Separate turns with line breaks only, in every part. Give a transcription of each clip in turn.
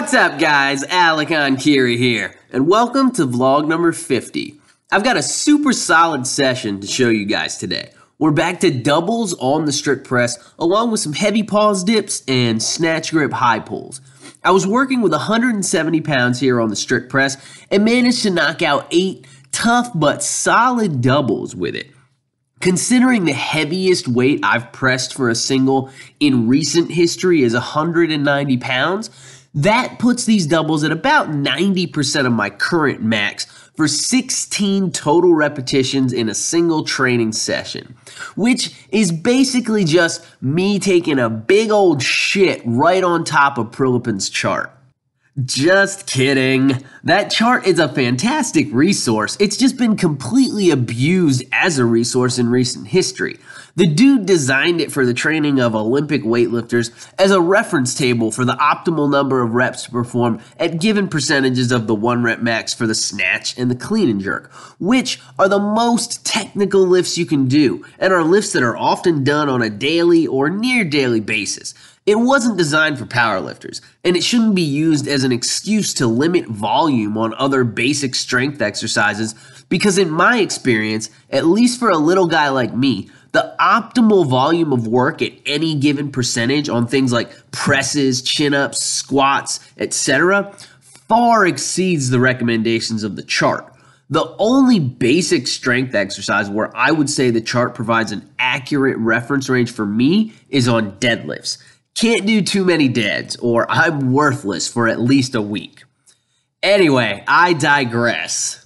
What's up guys, Enkiri here, and welcome to vlog number 50. I've got a super solid session to show you guys today. We're back to doubles on the strict press, along with some heavy pause dips and snatch grip high pulls. I was working with 170 pounds here on the strict press and managed to knock out 8 tough but solid doubles with it. Considering the heaviest weight I've pressed for a single in recent history is 190 pounds, that puts these doubles at about 90% of my current max for 16 total repetitions in a single training session, which is basically just me taking a big old shit right on top of Prilipin's chart. Just kidding. That chart is a fantastic resource. It's just been completely abused as a resource in recent history. The dude designed it for the training of Olympic weightlifters as a reference table for the optimal number of reps to perform at given percentages of the 1 rep max for the snatch and the clean and jerk, which are the most technical lifts you can do and are lifts that are often done on a daily or near daily basis. It wasn't designed for powerlifters, and it shouldn't be used as an excuse to limit volume on other basic strength exercises because in my experience, at least for a little guy like me, the optimal volume of work at any given percentage on things like presses, chin-ups, squats, etc. far exceeds the recommendations of the chart. The only basic strength exercise where I would say the chart provides an accurate reference range for me is on deadlifts. Can't do too many deads, or I'm worthless for at least a week. Anyway, I digress.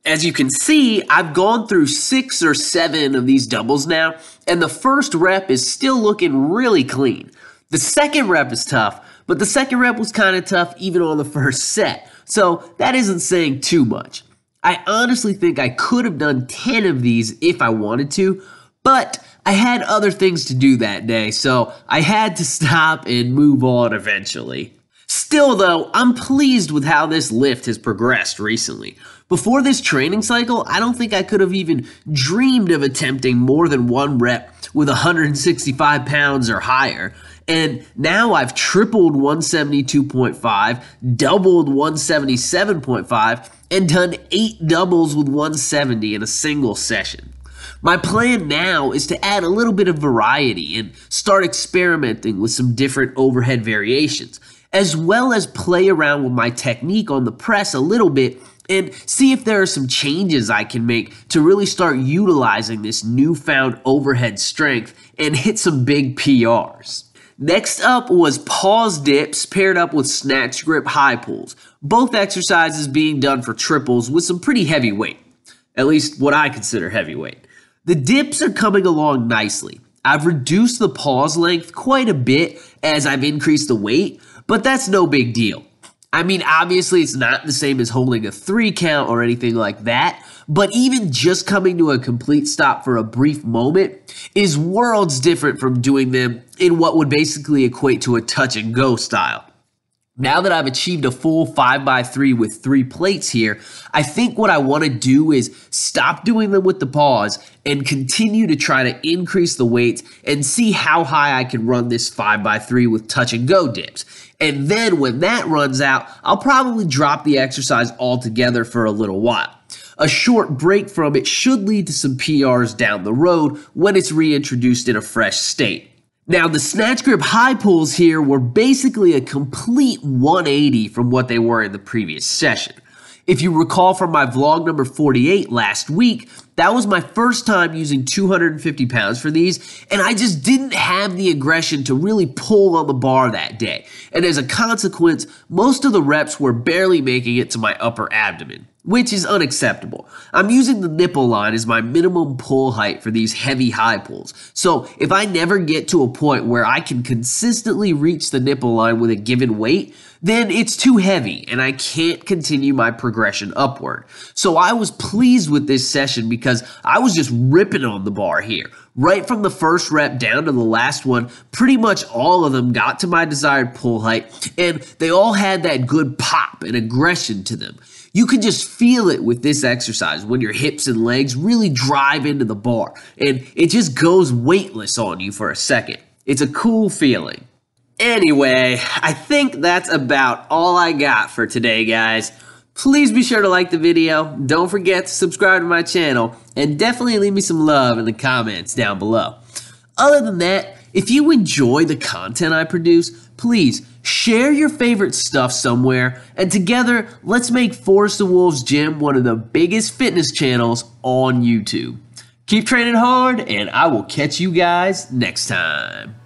As you can see, I've gone through 6 or 7 of these doubles now, and the first rep is still looking really clean. The second rep is tough, but the second rep was kind of tough even on the first set, so that isn't saying too much. I honestly think I could have done 10 of these if I wanted to, but I had other things to do that day, so I had to stop and move on eventually. Still though, I'm pleased with how this lift has progressed recently. Before this training cycle, I don't think I could have even dreamed of attempting more than 1 rep with 165 pounds or higher. And now I've tripled 172.5, doubled 177.5, and done 8 doubles with 170 in a single session. My plan now is to add a little bit of variety and start experimenting with some different overhead variations, as well as play around with my technique on the press a little bit and see if there are some changes I can make to really start utilizing this newfound overhead strength and hit some big PRs. Next up was pause dips paired up with snatch grip high pulls, both exercises being done for triples with some pretty heavy weight, at least what I consider heavyweight. The dips are coming along nicely. I've reduced the pause length quite a bit as I've increased the weight, but that's no big deal. I mean, obviously it's not the same as holding a 3 count or anything like that, but even just coming to a complete stop for a brief moment is worlds different from doing them in what would basically equate to a touch and go style. Now that I've achieved a full 5x3 with 3 plates here, I think what I want to do is stop doing them with the pause and continue to try to increase the weights and see how high I can run this 5x3 with touch and go dips. And then when that runs out, I'll probably drop the exercise altogether for a little while. A short break from it should lead to some PRs down the road when it's reintroduced in a fresh state. Now, the snatch grip high pulls here were basically a complete 180 from what they were in the previous session. If you recall from my vlog number 48 last week, that was my first time using 250 pounds for these, and I just didn't have the aggression to really pull on the bar that day. And as a consequence, most of the reps were barely making it to my upper abdomen, which is unacceptable. I'm using the nipple line as my minimum pull height for these heavy high pulls. So if I never get to a point where I can consistently reach the nipple line with a given weight, then it's too heavy and I can't continue my progression upward. So I was pleased with this session because I was just ripping on the bar here. Right from the first rep down to the last one, pretty much all of them got to my desired pull height, and they all had that good pop and aggression to them. You can just feel it with this exercise when your hips and legs really drive into the bar, and it just goes weightless on you for a second. It's a cool feeling. Anyway, I think that's about all I got for today, guys. Please be sure to like the video, don't forget to subscribe to my channel, and definitely leave me some love in the comments down below. Other than that, if you enjoy the content I produce, please share your favorite stuff somewhere, and together, let's make Forest the Wolves Gym one of the biggest fitness channels on YouTube. Keep training hard, and I will catch you guys next time.